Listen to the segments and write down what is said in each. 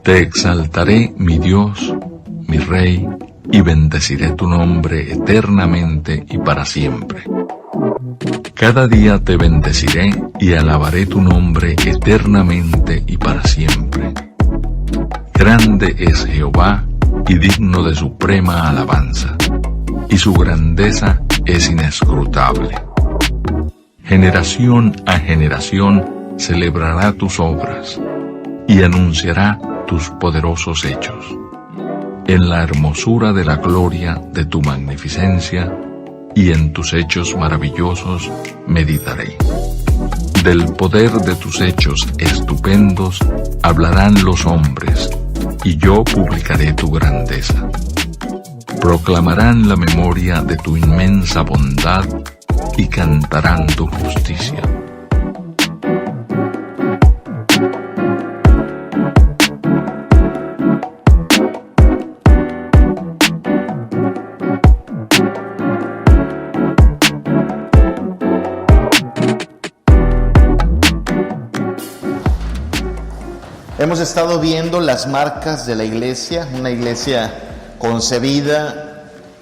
Te exaltaré, mi Dios, mi Rey, y bendeciré tu nombre eternamente y para siempre. Cada día te bendeciré y alabaré tu nombre eternamente y para siempre. Grande es Jehová y digno de suprema alabanza, y su grandeza es inescrutable. Generación a generación celebrará tus obras y anunciará tus poderosos hechos. En la hermosura de la gloria de tu magnificencia y en tus hechos maravillosos meditaré. Del poder de tus hechos estupendos hablarán los hombres, y yo publicaré tu grandeza. Proclamarán la memoria de tu inmensa bondad y cantarán tu justicia. Hemos estado viendo las marcas de la iglesia, una iglesia concebida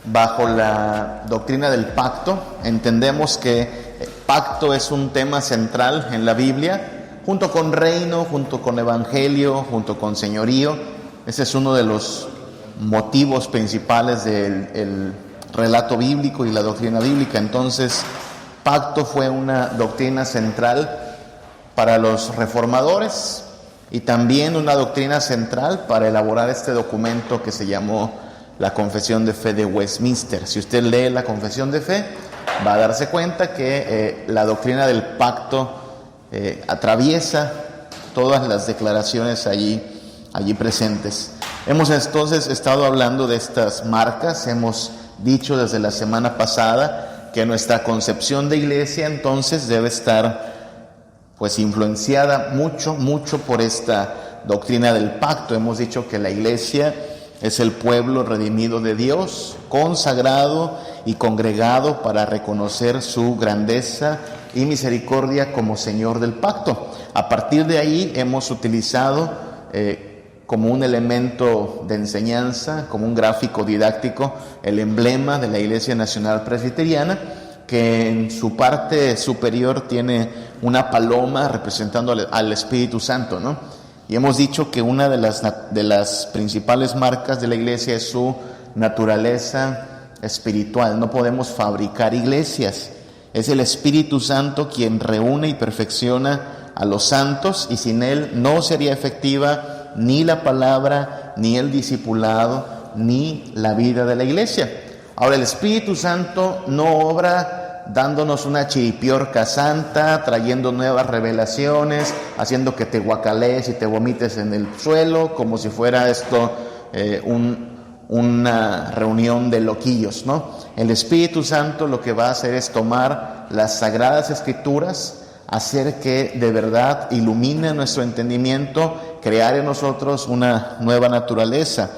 bajo la doctrina del pacto. Entendemos que pacto es un tema central en la Biblia, junto con reino, junto con evangelio, junto con señorío. Ese es uno de los motivos principales del relato bíblico y la doctrina bíblica. Entonces, pacto fue una doctrina central para los reformadores, y también una doctrina central para elaborar este documento que se llamó la Confesión de Fe de Westminster. Si usted lee la Confesión de Fe, va a darse cuenta que la doctrina del pacto atraviesa todas las declaraciones allí presentes. Hemos entonces estado hablando de estas marcas. Hemos dicho desde la semana pasada que nuestra concepción de iglesia entonces debe estar influenciada mucho por esta doctrina del pacto. Hemos dicho que la iglesia es el pueblo redimido de Dios, consagrado y congregado para reconocer su grandeza y misericordia como Señor del pacto. A partir de ahí hemos utilizado como un elemento de enseñanza, como un gráfico didáctico, el emblema de la Iglesia Nacional Presbiteriana, que en su parte superior tiene una paloma representando al Espíritu Santo, ¿no? Y hemos dicho que una de las principales marcas de la iglesia es su naturaleza espiritual. No podemos fabricar iglesias. Es el Espíritu Santo quien reúne y perfecciona a los santos, y sin él no sería efectiva ni la palabra, ni el discipulado, ni la vida de la iglesia. Ahora, el Espíritu Santo no obra dándonos una chiripiorca santa, trayendo nuevas revelaciones, haciendo que te guacalees y te vomites en el suelo, como si fuera esto una reunión de loquillos, ¿no? El Espíritu Santo lo que va a hacer es tomar las Sagradas Escrituras, hacer que de verdad ilumine nuestro entendimiento, crear en nosotros una nueva naturaleza.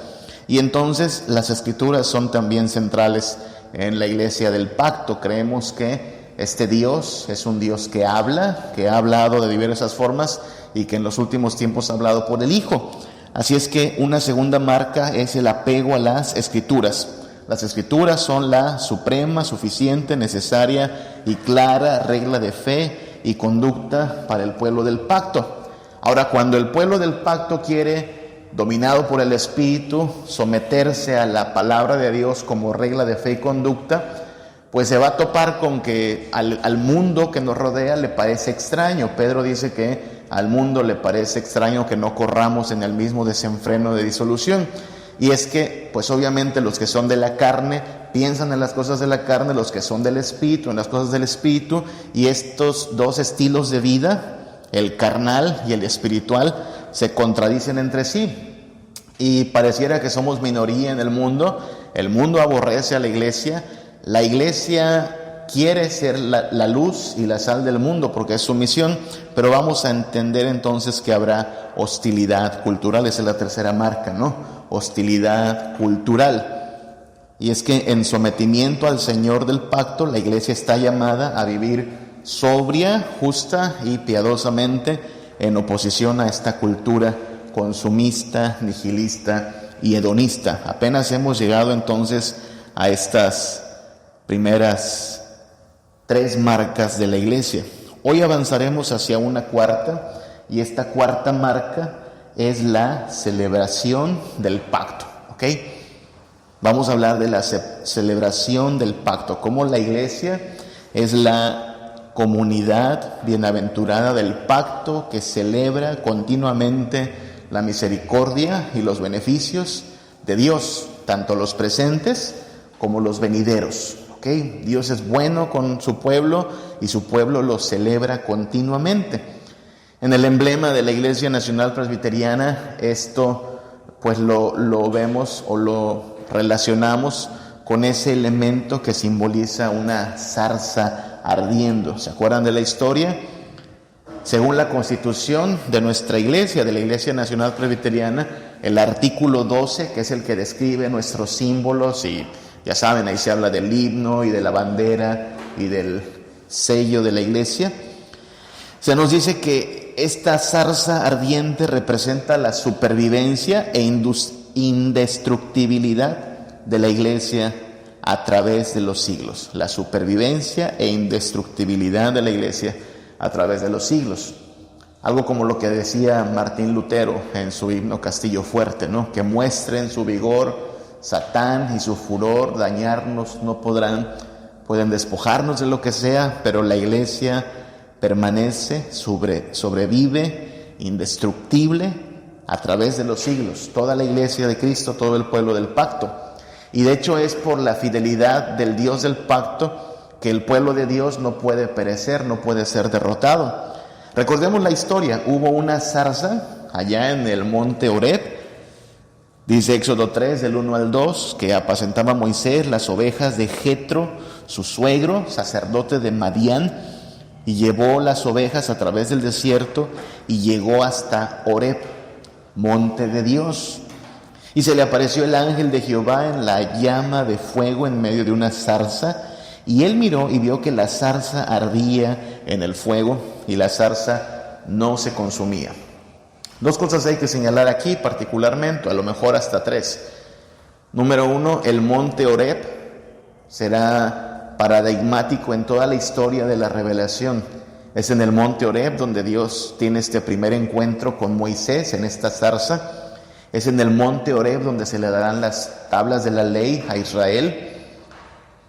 Y entonces las Escrituras son también centrales en la iglesia del pacto. Creemos que este Dios es un Dios que ha hablado de diversas formas, y que en los últimos tiempos ha hablado por el Hijo. Así es que una segunda marca es el apego a las Escrituras. Las Escrituras son la suprema, suficiente, necesaria y clara regla de fe y conducta para el pueblo del pacto. Ahora, cuando el pueblo del pacto quiere, dominado por el Espíritu, someterse a la palabra de Dios como regla de fe y conducta, pues se va a topar con que al mundo que nos rodea le parece extraño. Pedro dice que al mundo le parece extraño que no corramos en el mismo desenfreno de disolución. Y es que, pues obviamente los que son de la carne piensan en las cosas de la carne, los que son del Espíritu en las cosas del Espíritu, y estos dos estilos de vida, el carnal y el espiritual, se contradicen entre sí, y pareciera que somos minoría en el mundo. El mundo aborrece a la iglesia quiere ser la luz y la sal del mundo porque es su misión, pero vamos a entender entonces que habrá hostilidad cultural. Esa es la tercera marca, ¿no? Hostilidad cultural. Y es que en sometimiento al Señor del pacto, la iglesia está llamada a vivir sobria, justa y piadosamente, en oposición a esta cultura consumista, nihilista y hedonista. Apenas hemos llegado entonces a estas primeras 3 marcas de la iglesia. Hoy avanzaremos hacia una cuarta, y esta cuarta marca es la celebración del pacto, ¿ok? Vamos a hablar de la celebración del pacto, cómo la iglesia es la comunidad bienaventurada del pacto que celebra continuamente la misericordia y los beneficios de Dios, tanto los presentes como los venideros. ¿Okay? Dios es bueno con su pueblo y su pueblo lo celebra continuamente. En el emblema de la Iglesia Nacional Presbiteriana, esto pues lo vemos o lo relacionamos con ese elemento que simboliza una zarza ardiendo. ¿Se acuerdan de la historia? Según la constitución de nuestra iglesia, de la Iglesia Nacional Presbiteriana, el artículo 12, que es el que describe nuestros símbolos, y ya saben, ahí se habla del himno y de la bandera y del sello de la iglesia, se nos dice que esta zarza ardiente representa la supervivencia e indestructibilidad de la iglesia a través de los siglos. La supervivencia e indestructibilidad de la iglesia a través de los siglos. Algo como lo que decía Martín Lutero en su himno Castillo Fuerte, ¿no? Que muestren su vigor Satán y su furor, dañarnos no podrán, pueden despojarnos de lo que sea, pero la iglesia permanece, sobrevive, indestructible a través de los siglos. Toda la iglesia de Cristo, todo el pueblo del pacto. Y de hecho es por la fidelidad del Dios del pacto que el pueblo de Dios no puede perecer, no puede ser derrotado. Recordemos la historia, hubo una zarza allá en el monte Horeb. Dice Éxodo 3, del 1 al 2, que apacentaba Moisés las ovejas de Jetro, su suegro, sacerdote de Madián, y llevó las ovejas a través del desierto y llegó hasta Horeb, monte de Dios. Y se le apareció el ángel de Jehová en la llama de fuego en medio de una zarza, y él miró y vio que la zarza ardía en el fuego y la zarza no se consumía. 2 cosas hay que señalar aquí particularmente, a lo mejor hasta 3. Número 1, el monte Horeb será paradigmático en toda la historia de la revelación. Es en el monte Horeb donde Dios tiene este primer encuentro con Moisés en esta zarza. Es en el monte Horeb donde se le darán las tablas de la ley a Israel.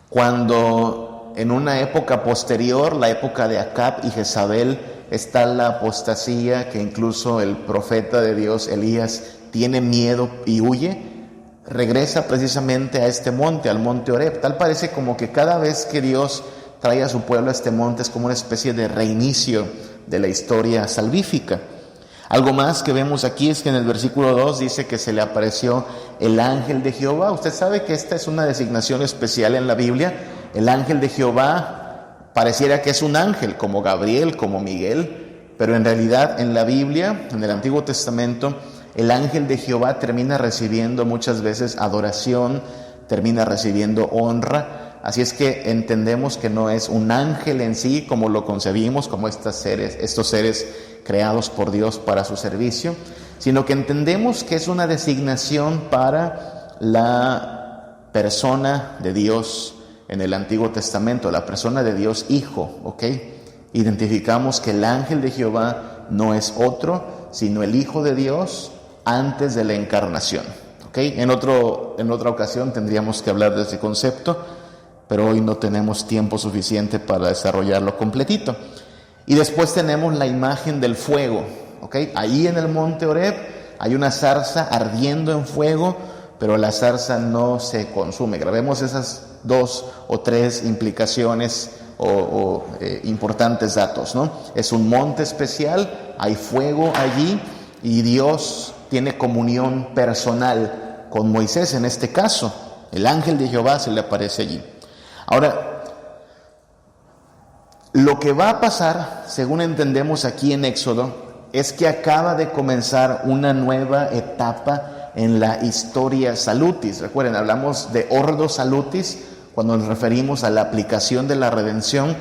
Cuando en una época posterior, la época de Acab y Jezabel, está la apostasía, que incluso el profeta de Dios, Elías, tiene miedo y huye, regresa precisamente a este monte, al monte Horeb. Tal parece como que cada vez que Dios trae a su pueblo a este monte es como una especie de reinicio de la historia salvífica. Algo más que vemos aquí es que en el versículo 2 dice que se le apareció el ángel de Jehová. Usted sabe que esta es una designación especial en la Biblia. El ángel de Jehová pareciera que es un ángel, como Gabriel, como Miguel, pero en realidad en la Biblia, en el Antiguo Testamento, el ángel de Jehová termina recibiendo muchas veces adoración, termina recibiendo honra. Así es que entendemos que no es un ángel en sí como lo concebimos, como estos seres creados por Dios para su servicio, sino que entendemos que es una designación para la persona de Dios en el Antiguo Testamento, la persona de Dios Hijo, ¿ok? Identificamos que el ángel de Jehová no es otro, sino el Hijo de Dios antes de la encarnación, ¿ok? En otra ocasión tendríamos que hablar de ese concepto, pero hoy no tenemos tiempo suficiente para desarrollarlo completito. Y después tenemos la imagen del fuego, ¿ok? Ahí en el monte Horeb hay una zarza ardiendo en fuego, pero la zarza no se consume. Grabemos esas 2 o 3 implicaciones o importantes datos, ¿no? Es un monte especial, hay fuego allí y Dios tiene comunión personal con Moisés en este caso. El ángel de Jehová se le aparece allí. Ahora, lo que va a pasar, según entendemos aquí en Éxodo, es que acaba de comenzar una nueva etapa en la historia salutis. Recuerden, hablamos de ordo salutis cuando nos referimos a la aplicación de la redención,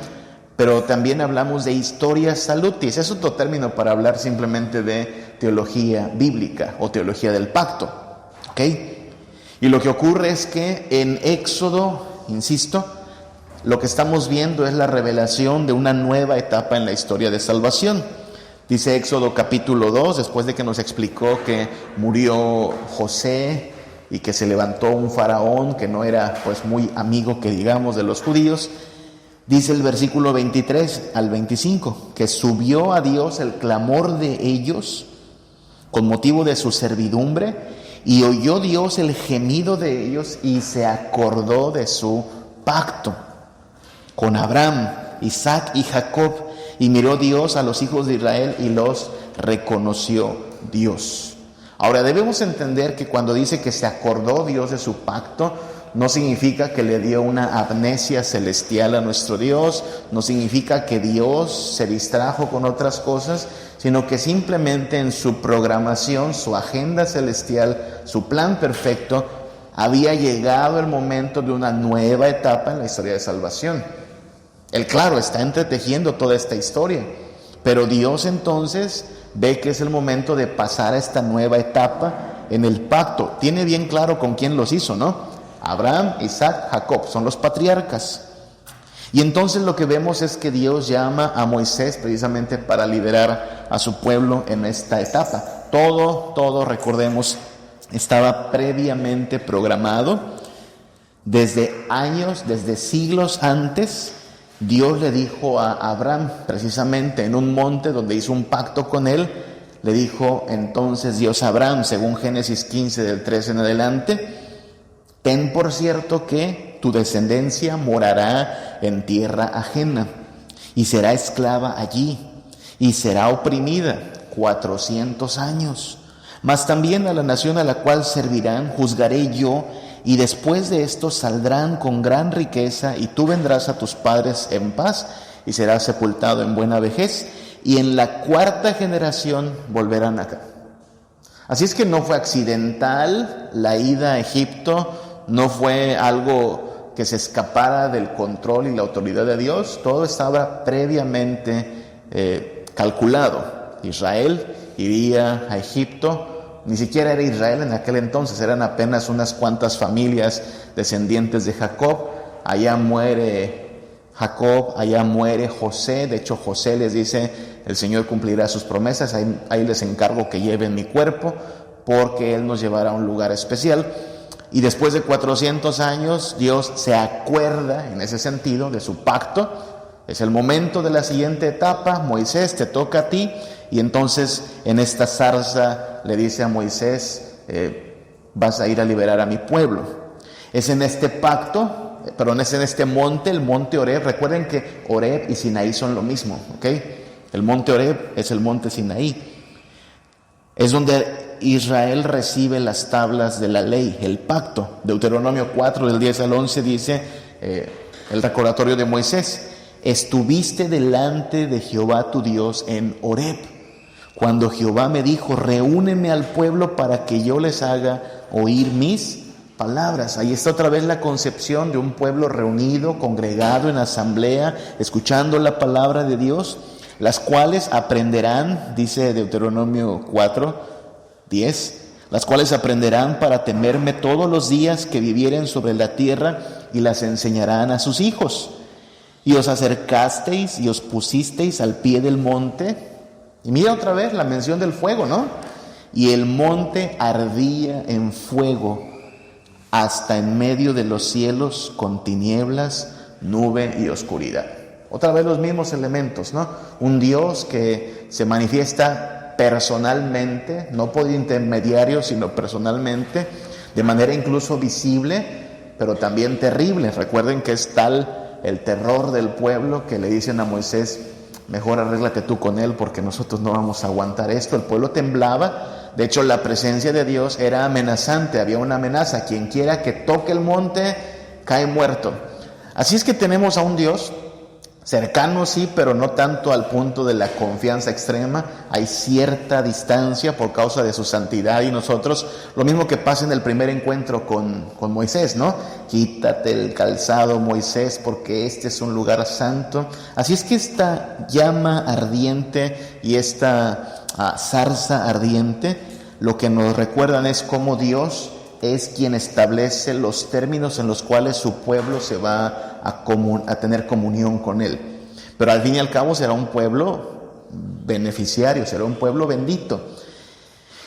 pero también hablamos de historia salutis. Es otro término para hablar simplemente de teología bíblica o teología del pacto. ¿Ok? Y lo que ocurre es que en Éxodo, insisto, lo que estamos viendo es la revelación de una nueva etapa en la historia de salvación. Dice Éxodo capítulo 2, después de que nos explicó que murió José y que se levantó un faraón que no era pues muy amigo, que digamos, de los judíos. Dice el versículo 23 al 25, que subió a Dios el clamor de ellos con motivo de su servidumbre, y oyó Dios el gemido de ellos y se acordó de su pacto con Abraham, Isaac y Jacob, y miró Dios a los hijos de Israel y los reconoció Dios. Ahora debemos entender que cuando dice que se acordó Dios de su pacto, no significa que le dio una amnesia celestial a nuestro Dios, no significa que Dios se distrajo con otras cosas, sino que simplemente en su programación, su agenda celestial, su plan perfecto, había llegado el momento de una nueva etapa en la historia de salvación. Él, claro, está entretejiendo toda esta historia, pero Dios entonces ve que es el momento de pasar a esta nueva etapa en el pacto. Tiene bien claro con quién los hizo, ¿no? Abraham, Isaac, Jacob, son los patriarcas. Y entonces lo que vemos es que Dios llama a Moisés precisamente para liderar a su pueblo en esta etapa. Todo, recordemos, estaba previamente programado. Desde años, desde siglos antes, Dios le dijo a Abraham, precisamente en un monte donde hizo un pacto con él, le dijo entonces Dios a Abraham, según Génesis 15 del 13 en adelante: ten por cierto que tu descendencia morará en tierra ajena y será esclava allí y será oprimida 400 años. Mas también a la nación a la cual servirán juzgaré yo, y después de esto saldrán con gran riqueza, y tú vendrás a tus padres en paz y serás sepultado en buena vejez, y en la cuarta generación volverán acá. Así es que no fue accidental la ida a Egipto, no fue algo que se escapara del control y la autoridad de Dios. Todo estaba previamente calculado. Israel iría a Egipto. Ni siquiera era Israel en aquel entonces, eran apenas unas cuantas familias descendientes de Jacob. Allá muere Jacob, allá muere José. De hecho, José les dice: el Señor cumplirá sus promesas, ahí les encargo que lleven mi cuerpo, porque Él nos llevará a un lugar especial. Y después de 400 años, Dios se acuerda, en ese sentido, de su pacto. Es el momento de la siguiente etapa. Moisés, te toca a ti. Y entonces en esta zarza le dice a Moisés: vas a ir a liberar a mi pueblo. Es en este pacto, perdón, es en este monte, el monte Horeb. Recuerden que Horeb y Sinaí son lo mismo, ¿ok? El monte Horeb es el monte Sinaí. Es donde Israel recibe las tablas de la ley, el pacto. Deuteronomio 4 del 10 al 11 dice el recordatorio de Moisés: estuviste delante de Jehová tu Dios en Horeb, cuando Jehová me dijo: reúneme al pueblo para que yo les haga oír mis palabras. Ahí está otra vez la concepción de un pueblo reunido, congregado en asamblea, escuchando la palabra de Dios, las cuales aprenderán, dice Deuteronomio 4:10, las cuales aprenderán para temerme todos los días que vivieren sobre la tierra, y las enseñarán a sus hijos. Y os acercasteis y os pusisteis al pie del monte. Y mira otra vez la mención del fuego, ¿no? Y el monte ardía en fuego hasta en medio de los cielos, con tinieblas, nube y oscuridad. Otra vez los mismos elementos, ¿no? Un Dios que se manifiesta personalmente, no por intermediario, sino personalmente, de manera incluso visible, pero también terrible. Recuerden que es tal el terror del pueblo que le dicen a Moisés: mejor arréglate tú con él, porque nosotros no vamos a aguantar esto. El pueblo temblaba. De hecho, la presencia de Dios era amenazante, había una amenaza: quien quiera que toque el monte cae muerto. Así es que tenemos a un Dios Cercano sí, pero no tanto al punto de la confianza extrema. Hay cierta distancia por causa de su santidad y nosotros. Lo mismo que pasa en el primer encuentro con Moisés, ¿no? Quítate el calzado, Moisés, porque este es un lugar santo. Así es que esta llama ardiente y esta zarza ardiente, lo que nos recuerdan es cómo Dios es quien establece los términos en los cuales su pueblo se va a tener comunión con Él. Pero al fin y al cabo será un pueblo beneficiario, será un pueblo bendito.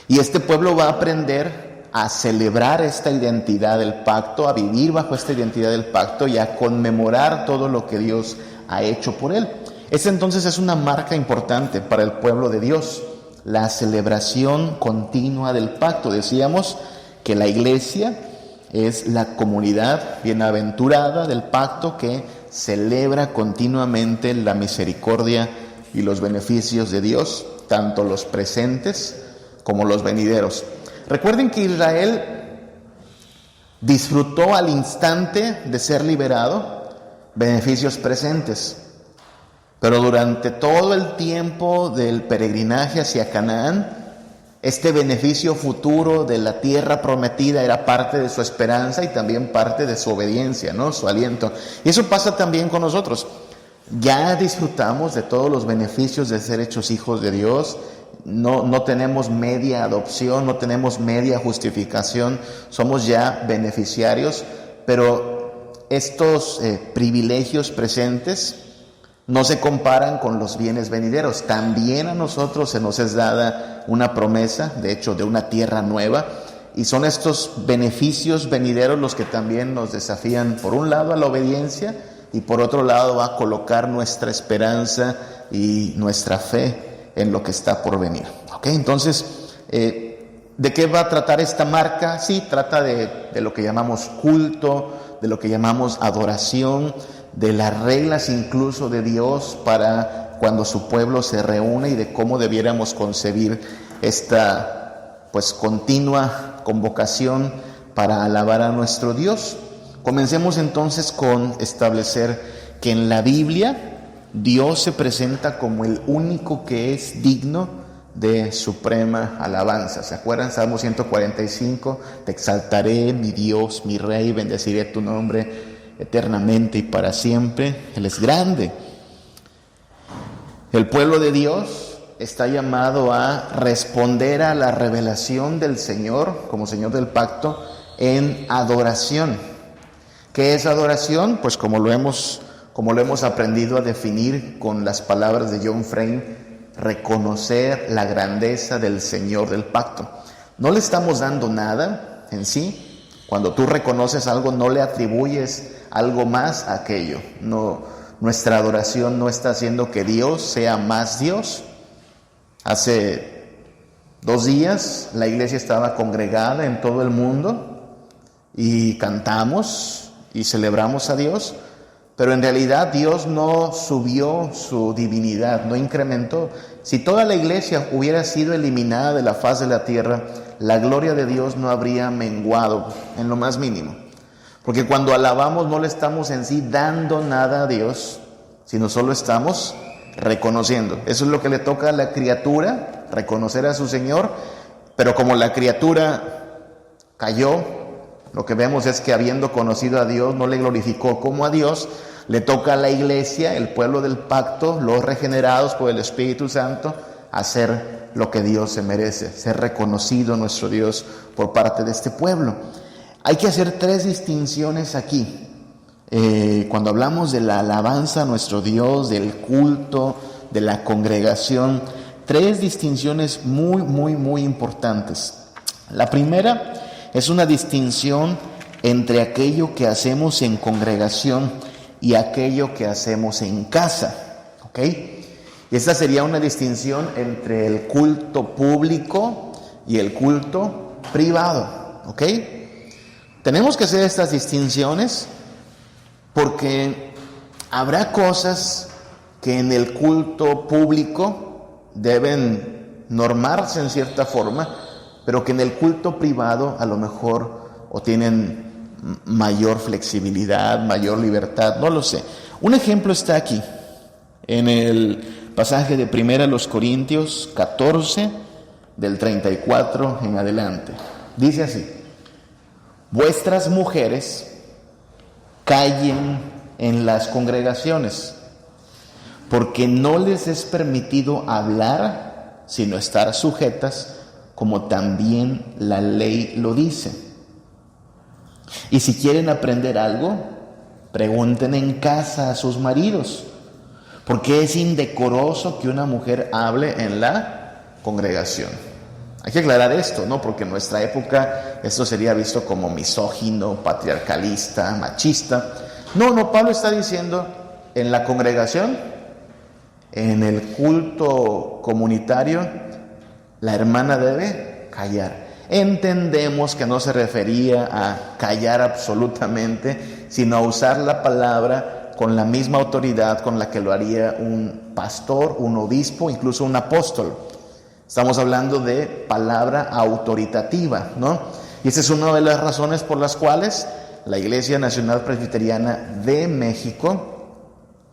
Y este pueblo va a aprender a celebrar esta identidad del pacto, a vivir bajo esta identidad del pacto y a conmemorar todo lo que Dios ha hecho por él. Esta entonces es una marca importante para el pueblo de Dios, la celebración continua del pacto. Decíamos que la iglesia es la comunidad bienaventurada del pacto que celebra continuamente la misericordia y los beneficios de Dios, tanto los presentes como los venideros. Recuerden que Israel disfrutó al instante de ser liberado beneficios presentes, pero durante todo el tiempo del peregrinaje hacia Canaán, este beneficio futuro de la tierra prometida era parte de su esperanza y también parte de su obediencia, ¿no? Su aliento. Y eso pasa también con nosotros. Ya disfrutamos de todos los beneficios de ser hechos hijos de Dios. No tenemos media adopción, no tenemos media justificación. Somos ya beneficiarios, pero estos privilegios presentes no se comparan con los bienes venideros. También a nosotros se nos es dada una promesa, de hecho, de una tierra nueva, y son estos beneficios venideros los que también nos desafían, por un lado, a la obediencia, y por otro lado, a colocar nuestra esperanza y nuestra fe en lo que está por venir. ¿Ok? Entonces, ¿de qué va a tratar esta marca? Sí, trata de lo que llamamos culto, de lo que llamamos adoración, de las reglas incluso de Dios para cuando su pueblo se reúne y de cómo debiéramos concebir esta continua convocación para alabar a nuestro Dios. Comencemos entonces con establecer que en la Biblia Dios se presenta como el único que es digno de suprema alabanza. ¿Se acuerdan? Salmo 145, te exaltaré, mi Dios, mi Rey, bendeciré tu nombre eternamente y para siempre. Él es grande. El pueblo de Dios está llamado a responder a la revelación del Señor como Señor del pacto en adoración. ¿Qué es adoración? Pues como lo hemos aprendido a definir con las palabras de John Frame, reconocer la grandeza del Señor del pacto. No le estamos dando nada en sí. Cuando tú reconoces algo, no le atribuyes algo más a aquello. No, nuestra adoración no está haciendo que Dios sea más Dios. Hace 2 días la iglesia estaba congregada en todo el mundo y cantamos y celebramos a Dios, pero en realidad Dios no subió su divinidad, no incrementó. Si toda la iglesia hubiera sido eliminada de la faz de la tierra, la gloria de Dios no habría menguado en lo más mínimo. Porque cuando alabamos no le estamos en sí dando nada a Dios, sino solo estamos reconociendo. Eso es lo que le toca a la criatura, reconocer a su Señor. Pero como la criatura cayó, lo que vemos es que habiendo conocido a Dios, no le glorificó como a Dios. Le toca a la iglesia, el pueblo del pacto, los regenerados por el Espíritu Santo, hacer lo que Dios se merece, ser reconocido nuestro Dios por parte de este pueblo. Hay que hacer 3 distinciones aquí. Cuando hablamos de la alabanza a nuestro Dios, del culto, de la congregación, 3 distinciones muy, muy, muy importantes. La primera es una distinción entre aquello que hacemos en congregación y aquello que hacemos en casa, ¿ok? Y esta sería una distinción entre el culto público y el culto privado, ¿ok? Tenemos que hacer estas distinciones porque habrá cosas que en el culto público deben normarse en cierta forma, pero que en el culto privado a lo mejor o tienen mayor flexibilidad, mayor libertad, no lo sé. Un ejemplo está aquí. en el pasaje de 1 Corintios 14, del 34 en adelante. Dice así: vuestras mujeres callen en las congregaciones, porque no les es permitido hablar, sino estar sujetas, como también la ley lo dice. Y si quieren aprender algo, pregunten en casa a sus maridos, porque es indecoroso que una mujer hable en la congregación. Hay que aclarar esto, ¿no? Porque en nuestra época esto sería visto como misógino, patriarcalista, machista. No, Pablo está diciendo, en la congregación, en el culto comunitario, la hermana debe callar. Entendemos que no se refería a callar absolutamente, sino a usar la palabra con la misma autoridad con la que lo haría un pastor, un obispo, incluso un apóstol. Estamos hablando de palabra autoritativa, ¿no? Y esa es una de las razones por las cuales la Iglesia Nacional Presbiteriana de México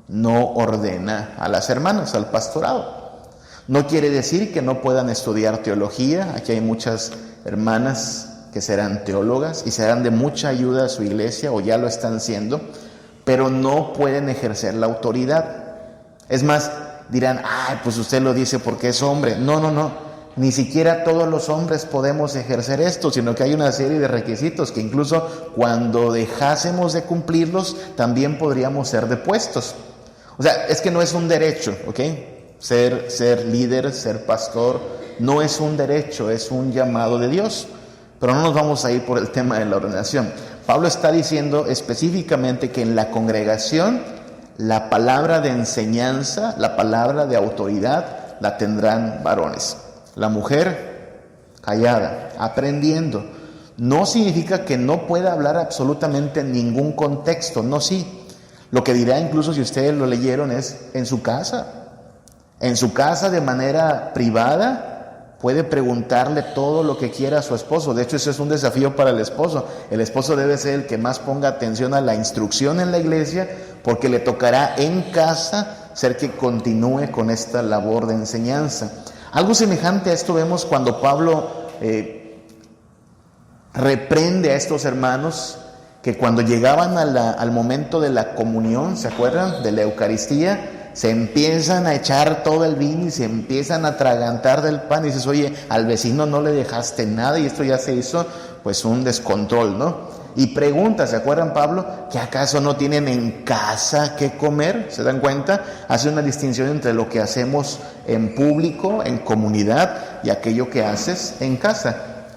no ordena a las hermanas al pastorado. No quiere decir que no puedan estudiar teología. Aquí hay muchas hermanas que serán teólogas y serán de mucha ayuda a su iglesia, o ya lo están siendo, pero no pueden ejercer la autoridad. Es más, dirán, pues usted lo dice porque es hombre. No, ni siquiera todos los hombres podemos ejercer esto, sino que hay una serie de requisitos que incluso cuando dejásemos de cumplirlos, también podríamos ser depuestos. O sea, es que no es un derecho, ¿ok? Ser líder, ser pastor, no es un derecho, es un llamado de Dios. Pero no nos vamos a ir por el tema de la ordenación. Pablo está diciendo específicamente que en la congregación la palabra de enseñanza, la palabra de autoridad, la tendrán varones. La mujer callada, aprendiendo. No significa que no pueda hablar absolutamente en ningún contexto, no, sí. Lo que dirá, incluso si ustedes lo leyeron, es en su casa. En su casa, de manera privada, puede preguntarle todo lo que quiera a su esposo. De hecho, eso es un desafío para el esposo. El esposo debe ser el que más ponga atención a la instrucción en la iglesia, porque le tocará en casa ser que continúe con esta labor de enseñanza. Algo semejante a esto vemos cuando Pablo reprende a estos hermanos que cuando llegaban al momento de la comunión, ¿se acuerdan? De la Eucaristía, se empiezan a echar todo el vino y se empiezan a atragantar del pan. Y dices, oye, al vecino no le dejaste nada, y esto ya se hizo pues un descontrol, ¿no? Y pregunta, ¿se acuerdan, Pablo? ¿Que acaso no tienen en casa qué comer? ¿Se dan cuenta? Hace una distinción entre lo que hacemos en público, en comunidad, y aquello que haces en casa.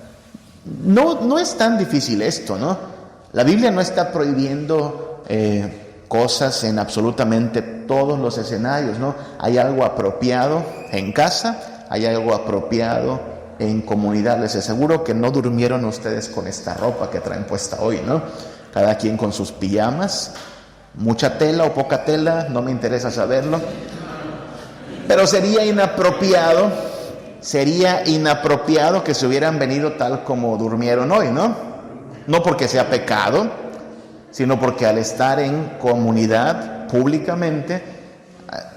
No es tan difícil esto, ¿no? La Biblia no está prohibiendo cosas en absolutamente todos los escenarios, ¿no? Hay algo apropiado en casa, hay algo apropiado en comunidad. Les aseguro que no durmieron ustedes con esta ropa que traen puesta hoy, ¿no? Cada quien con sus pijamas, mucha tela o poca tela, no me interesa saberlo. Pero sería inapropiado que se hubieran venido tal como durmieron hoy, ¿no? No porque sea pecado, sino porque al estar en comunidad públicamente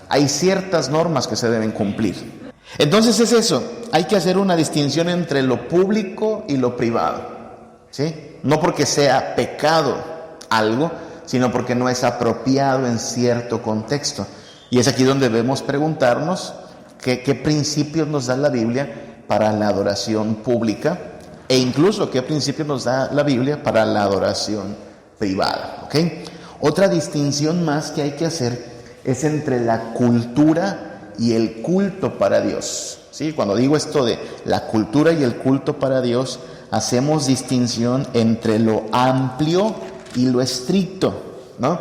hay ciertas normas que se deben cumplir. Entonces es eso, hay que hacer una distinción entre lo público y lo privado, ¿sí? No porque sea pecado algo, sino porque no es apropiado en cierto contexto. Y es aquí donde debemos preguntarnos qué principios nos da la Biblia para la adoración pública, e incluso qué principios nos da la Biblia para la adoración privada, ¿ok? Otra distinción más que hay que hacer es entre la cultura y el culto para Dios, ¿sí? Cuando digo esto de la cultura y el culto para Dios, hacemos distinción entre lo amplio y lo estricto, ¿no?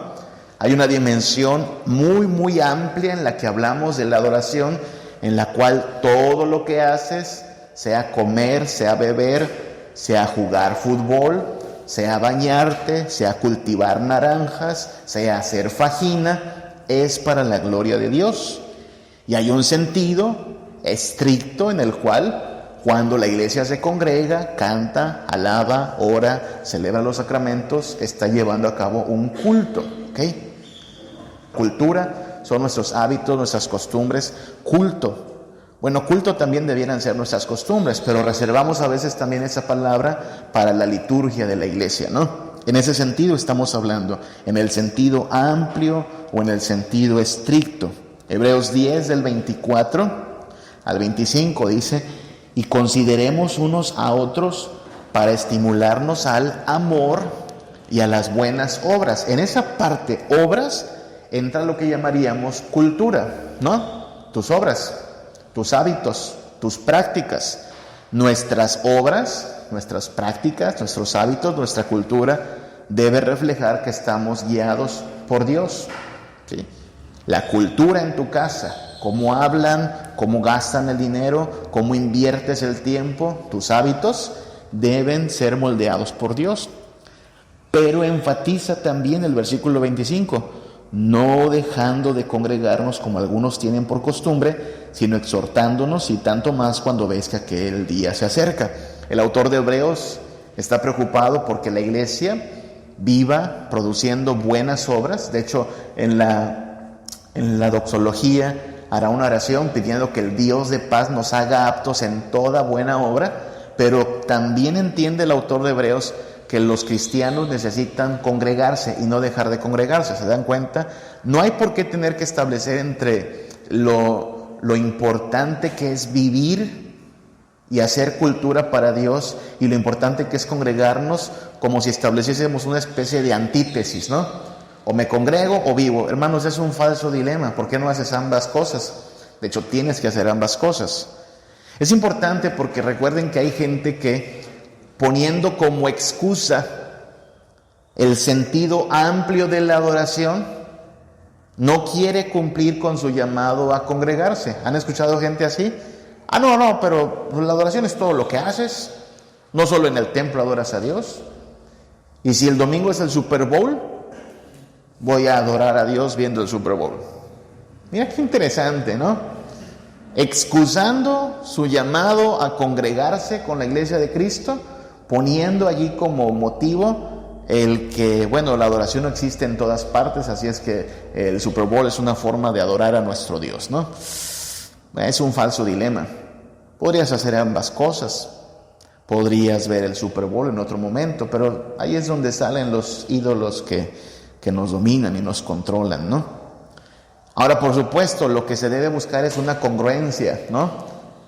Hay una dimensión muy amplia en la que hablamos de la adoración, en la cual todo lo que haces, sea comer, sea beber, sea jugar fútbol, sea bañarte, sea cultivar naranjas, sea hacer fajina, es para la gloria de Dios. Y hay un sentido estricto en el cual, cuando la iglesia se congrega, canta, alaba, ora, celebra los sacramentos, está llevando a cabo un culto, ¿ok? Cultura son nuestros hábitos, nuestras costumbres. Culto. Bueno, culto también debieran ser nuestras costumbres, pero reservamos a veces también esa palabra para la liturgia de la iglesia, ¿no? En ese sentido estamos hablando, en el sentido amplio o en el sentido estricto. Hebreos 10 del 24 al 25 dice: y consideremos unos a otros para estimularnos al amor y a las buenas obras. En esa parte, obras, entra lo que llamaríamos cultura, ¿no? Tus obras, tus hábitos, tus prácticas. Nuestras obras, nuestras prácticas, nuestros hábitos, nuestra cultura debe reflejar que estamos guiados por Dios, ¿sí? La cultura en tu casa, cómo hablan, cómo gastan el dinero, cómo inviertes el tiempo, tus hábitos deben ser moldeados por Dios. Pero enfatiza también el versículo 25, no dejando de congregarnos como algunos tienen por costumbre, sino exhortándonos, y tanto más cuando ves que aquel día se acerca. El autor de Hebreos está preocupado porque la iglesia viva produciendo buenas obras. De hecho, en la doxología hará una oración pidiendo que el Dios de paz nos haga aptos en toda buena obra, pero también entiende el autor de Hebreos que los cristianos necesitan congregarse y no dejar de congregarse. ¿Se dan cuenta? No hay por qué tener que establecer entre lo importante que es vivir y hacer cultura para Dios y lo importante que es congregarnos, como si estableciésemos una especie de antítesis, ¿no? O me congrego o vivo. Hermanos, es un falso dilema. ¿Por qué no haces ambas cosas? De hecho, tienes que hacer ambas cosas. Es importante porque recuerden que hay gente que, poniendo como excusa el sentido amplio de la adoración, no quiere cumplir con su llamado a congregarse. ¿Han escuchado gente así? No, pero la adoración es todo lo que haces. No solo en el templo adoras a Dios. Y si el domingo es el Super Bowl, voy a adorar a Dios viendo el Super Bowl. Mira qué interesante, ¿no? Excusando su llamado a congregarse con la iglesia de Cristo, poniendo allí como motivo el que, bueno, la adoración no existe en todas partes, así es que el Super Bowl es una forma de adorar a nuestro Dios, ¿no? Es un falso dilema. Podrías hacer ambas cosas. Podrías ver el Super Bowl en otro momento, pero ahí es donde salen los ídolos que nos dominan y nos controlan, ¿no? Ahora, por supuesto, lo que se debe buscar es una congruencia, ¿no?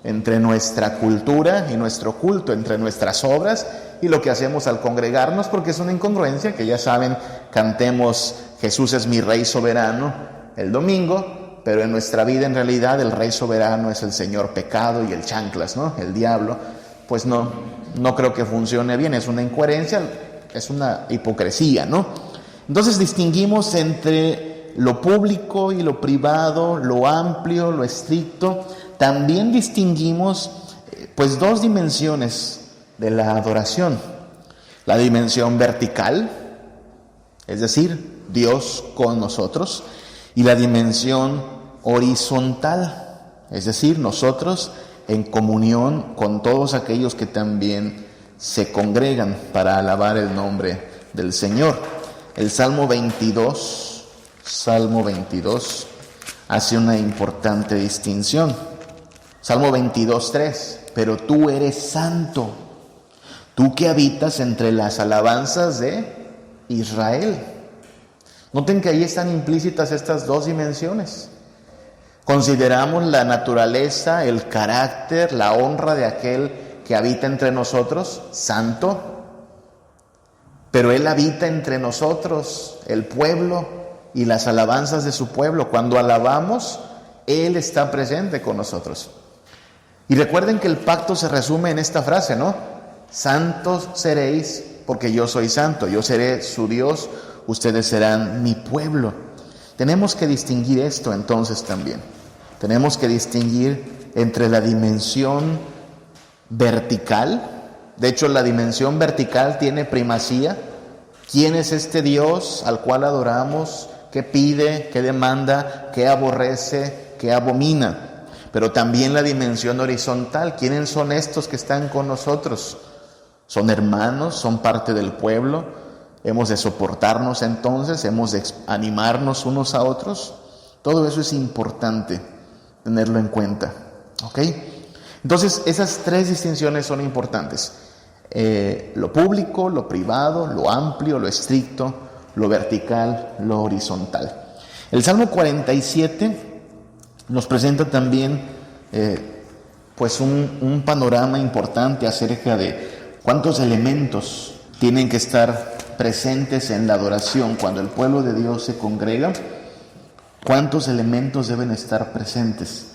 Entre nuestra cultura y nuestro culto, entre nuestras obras y lo que hacemos al congregarnos, porque es una incongruencia que, ya saben, cantemos Jesús es mi Rey soberano el domingo, pero en nuestra vida en realidad el Rey soberano es el Señor pecado y el chanclas, ¿no? El diablo. Pues no creo que funcione bien, es una incoherencia, es una hipocresía, ¿no? Entonces distinguimos entre lo público y lo privado, lo amplio, lo estricto. También distinguimos pues dos dimensiones de la adoración. La dimensión vertical, es decir, Dios con nosotros, y la dimensión horizontal, es decir, nosotros en comunión con todos aquellos que también se congregan para alabar el nombre del Señor. El Salmo 22 hace una importante distinción. Salmo 22:3, pero tú eres santo, tú que habitas entre las alabanzas de Israel. Noten que ahí están implícitas estas dos dimensiones. Consideramos la naturaleza, el carácter, la honra de aquel que habita entre nosotros, santo, pero Él habita entre nosotros, el pueblo y las alabanzas de su pueblo. Cuando alabamos, Él está presente con nosotros. Y recuerden que el pacto se resume en esta frase, ¿no? Santos seréis porque yo soy santo, yo seré su Dios, ustedes serán mi pueblo. Tenemos que distinguir esto entonces también. Tenemos que distinguir entre la dimensión vertical. De hecho, la dimensión vertical tiene primacía. ¿Quién es este Dios al cual adoramos? ¿Qué pide? ¿Qué demanda? ¿Qué aborrece? ¿Qué abomina? Pero también la dimensión horizontal. ¿Quiénes son estos que están con nosotros? ¿Son hermanos? ¿Son parte del pueblo? ¿Hemos de soportarnos entonces? ¿Hemos de animarnos unos a otros? Todo eso es importante tenerlo en cuenta, ¿ok? Entonces, esas tres distinciones son importantes. Lo público, lo privado, lo amplio, lo estricto, lo vertical, lo horizontal. El Salmo 47 nos presenta también pues un panorama importante acerca de cuántos elementos tienen que estar presentes en la adoración cuando el pueblo de Dios se congrega. ¿Cuántos elementos deben estar presentes?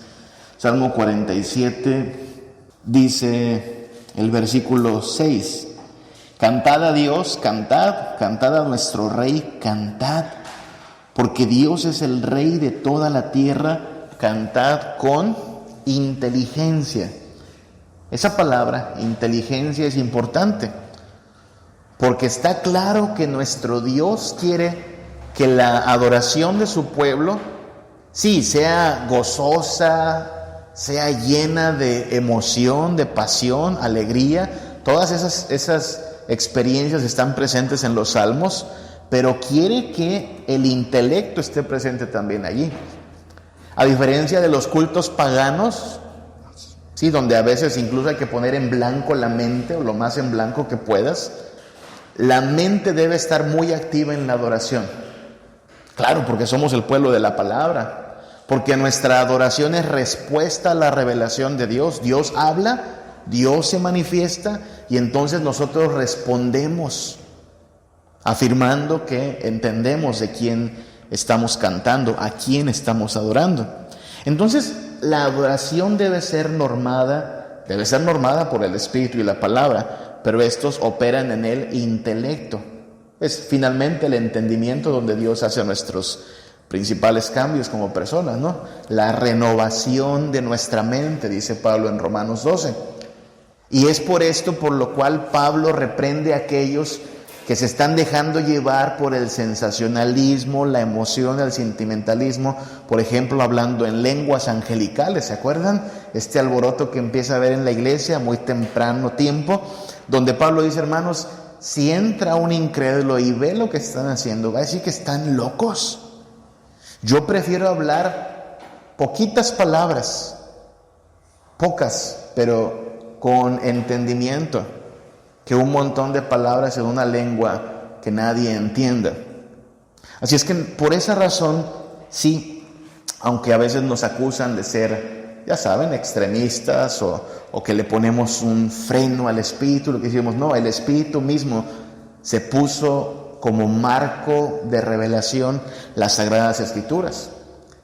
Salmo 47 dice el versículo 6: Cantad a Dios, cantad, cantad a nuestro Rey, cantad, porque Dios es el Rey de toda la tierra, cantad con inteligencia. Esa palabra, inteligencia, es importante, porque está claro que nuestro Dios quiere que la adoración de su pueblo, sí, sea gozosa, sea llena de emoción, de pasión, alegría. Todas esas experiencias están presentes en los salmos, pero quiere que el intelecto esté presente también allí. A diferencia de los cultos paganos, sí, donde a veces incluso hay que poner en blanco la mente, o lo más en blanco que puedas, la mente debe estar muy activa en la adoración. Claro, porque somos el pueblo de la palabra, porque nuestra adoración es respuesta a la revelación de Dios. Dios habla, Dios se manifiesta, y entonces nosotros respondemos afirmando que entendemos de quién estamos cantando, a quién estamos adorando. Entonces, la adoración debe ser normada por el Espíritu y la palabra, pero estos operan en el intelecto. Es finalmente el entendimiento donde Dios hace nuestros principales cambios como personas, ¿no? La renovación de nuestra mente, dice Pablo en Romanos 12. Y es por esto por lo cual Pablo reprende a aquellos que se están dejando llevar por el sensacionalismo, la emoción, el sentimentalismo, por ejemplo, hablando en lenguas angelicales. ¿Se acuerdan? Este alboroto que empieza a haber en la iglesia a muy temprano tiempo, donde Pablo dice: hermanos, si entra un incrédulo y ve lo que están haciendo, va a decir que están locos. Yo prefiero hablar poquitas palabras, pocas, pero con entendimiento, que un montón de palabras en una lengua que nadie entienda. Así es que por esa razón, sí, aunque a veces nos acusan de ser, ya saben, extremistas o que le ponemos un freno al Espíritu, lo que decimos, no, el Espíritu mismo se puso como marco de revelación las Sagradas Escrituras.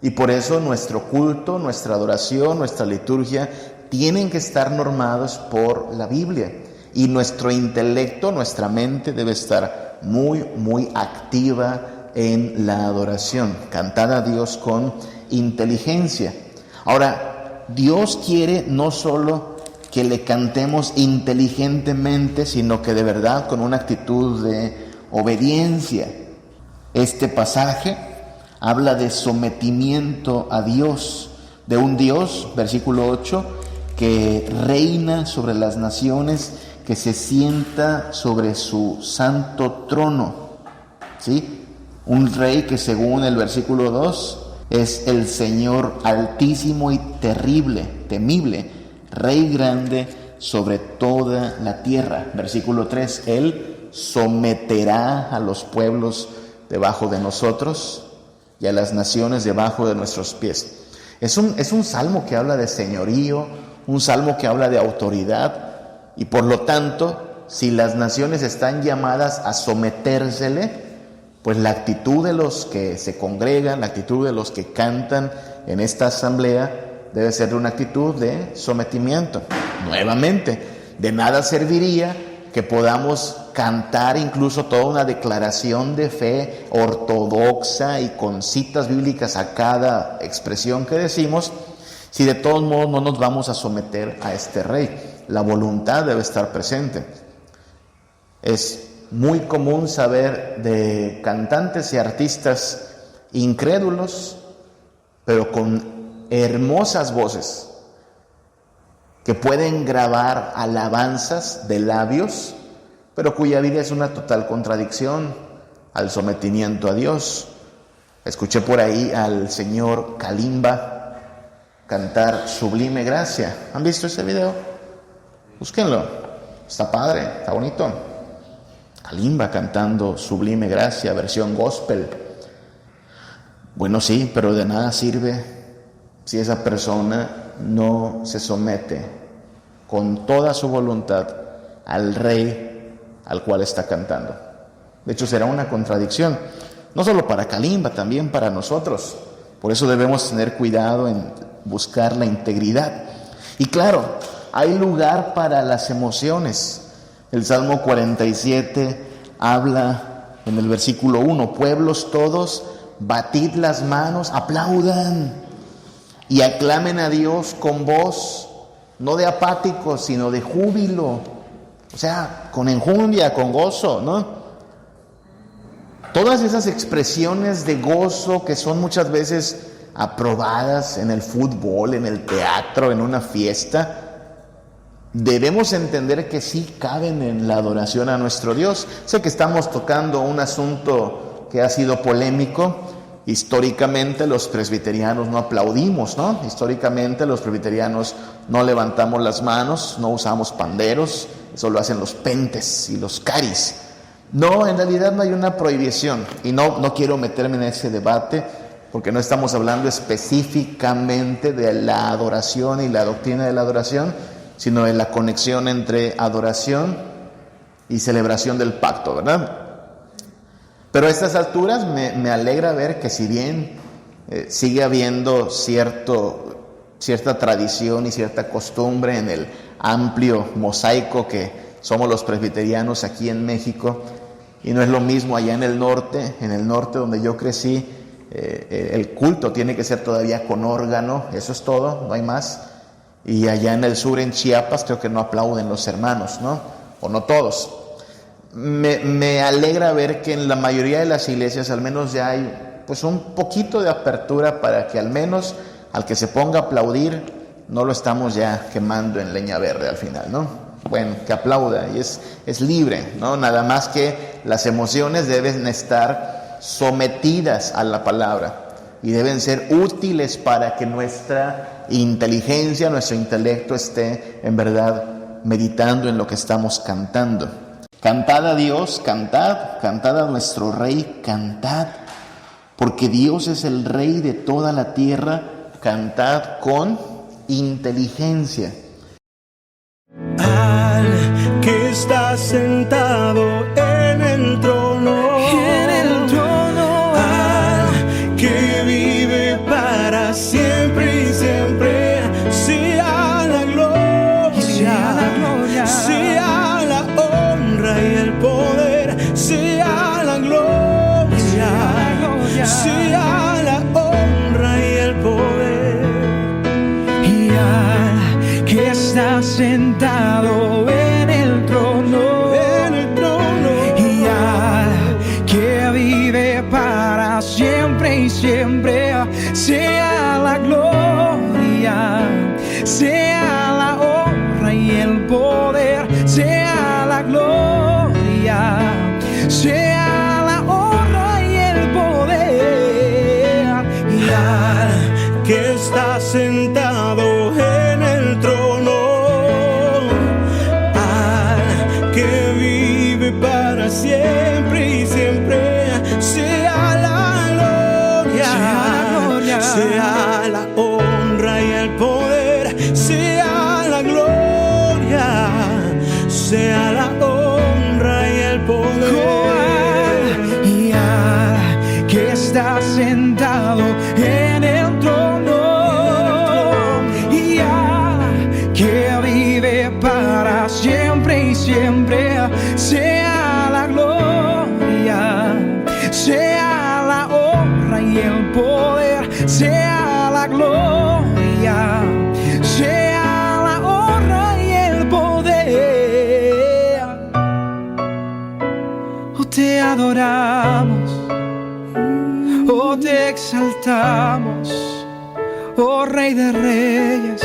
Y por eso nuestro culto, nuestra adoración, nuestra liturgia tienen que estar normados por la Biblia. Y nuestro intelecto, nuestra mente debe estar muy, muy activa en la adoración. Cantad a Dios con inteligencia. Ahora, Dios quiere no solo que le cantemos inteligentemente, sino que de verdad con una actitud de obediencia. Este pasaje habla de sometimiento a Dios, de un Dios, versículo 8, que reina sobre las naciones, que se sienta sobre su santo trono, ¿sí? Un rey que, según el versículo 2, es el Señor altísimo y terrible, temible, Rey grande sobre toda la tierra. Versículo 3, Él someterá a los pueblos debajo de nosotros y a las naciones debajo de nuestros pies. Es un salmo que habla de señorío, un salmo que habla de autoridad. Y por lo tanto, si las naciones están llamadas a sometérsele, pues la actitud de los que se congregan, la actitud de los que cantan en esta asamblea debe ser una actitud de sometimiento. Nuevamente, de nada serviría que podamos cantar incluso toda una declaración de fe ortodoxa y con citas bíblicas a cada expresión que decimos, si de todos modos no nos vamos a someter a este rey. La voluntad debe estar presente. Es muy común saber de cantantes y artistas incrédulos, pero con hermosas voces, que pueden grabar alabanzas de labios, pero cuya vida es una total contradicción al sometimiento a Dios. Escuché por ahí al señor Kalimba cantar Sublime Gracia. ¿Han visto ese video? Búsquenlo. Está padre, está bonito. Kalimba cantando Sublime Gracia, versión gospel. Bueno, sí, pero de nada sirve si esa persona no se somete con toda su voluntad al rey al cual está cantando. De hecho, será una contradicción, no solo para Kalimba, también para nosotros. Por eso debemos tener cuidado en buscar la integridad. Y claro, hay lugar para las emociones. El Salmo 47 habla en el versículo 1, pueblos todos, batid las manos, aplaudan y aclamen a Dios con voz, no de apáticos, sino de júbilo. O sea, con enjundia, con gozo, ¿no? Todas esas expresiones de gozo que son muchas veces aprobadas en el fútbol, en el teatro, en una fiesta, debemos entender que sí caben en la adoración a nuestro Dios. Sé que estamos tocando un asunto que ha sido polémico. Históricamente los presbiterianos no aplaudimos, ¿no? Históricamente los presbiterianos no levantamos las manos, no usamos panderos, eso lo hacen los pentes y los caris. No, en realidad no hay una prohibición, y no quiero meterme en ese debate, porque no estamos hablando específicamente de la adoración y la doctrina de la adoración, sino de la conexión entre adoración y celebración del pacto, ¿verdad? Pero a estas alturas me alegra ver que si bien sigue habiendo cierta tradición y cierta costumbre en el amplio mosaico que somos los presbiterianos aquí en México, y no es lo mismo allá en el norte donde yo crecí, el culto tiene que ser todavía con órgano, eso es todo, no hay más. Y allá en el sur, en Chiapas, creo que no aplauden los hermanos, ¿no? O no todos. Me alegra ver que en la mayoría de las iglesias al menos ya hay pues un poquito de apertura para que al menos al que se ponga a aplaudir no lo estamos ya quemando en leña verde al final, ¿no? Bueno, que aplauda y es libre, ¿no? Nada más que las emociones deben estar sometidas a la palabra y deben ser útiles para que nuestra inteligencia, nuestro intelecto esté en verdad meditando en lo que estamos cantando. Cantad a Dios, cantad a nuestro Rey, cantad, porque Dios es el Rey de toda la tierra, cantad con inteligencia. Al que está sentado en el trono, al que vive para siempre y siempre, sea la gloria, sea la honra y el poder, sea la gloria, sea la honra y el poder. Y al que está sentado en el trono, y al que vive para siempre y siempre, sea la gloria, sea la honra y el poder, sea la gloria, sea la honra y el poder. Y al que está sentado en el trono, al que vive para siempre y siempre, sea la gloria, sea la honra y el poder, sea la gloria, sea la honra y el poder. Y al que está sentado en el trono, y al que vive para siempre y siempre, sea la gloria, sea la honra y el poder, sea la gloria, sea la honra y el poder. Oh, te adoramos, oh, te exaltamos, oh Rey de Reyes,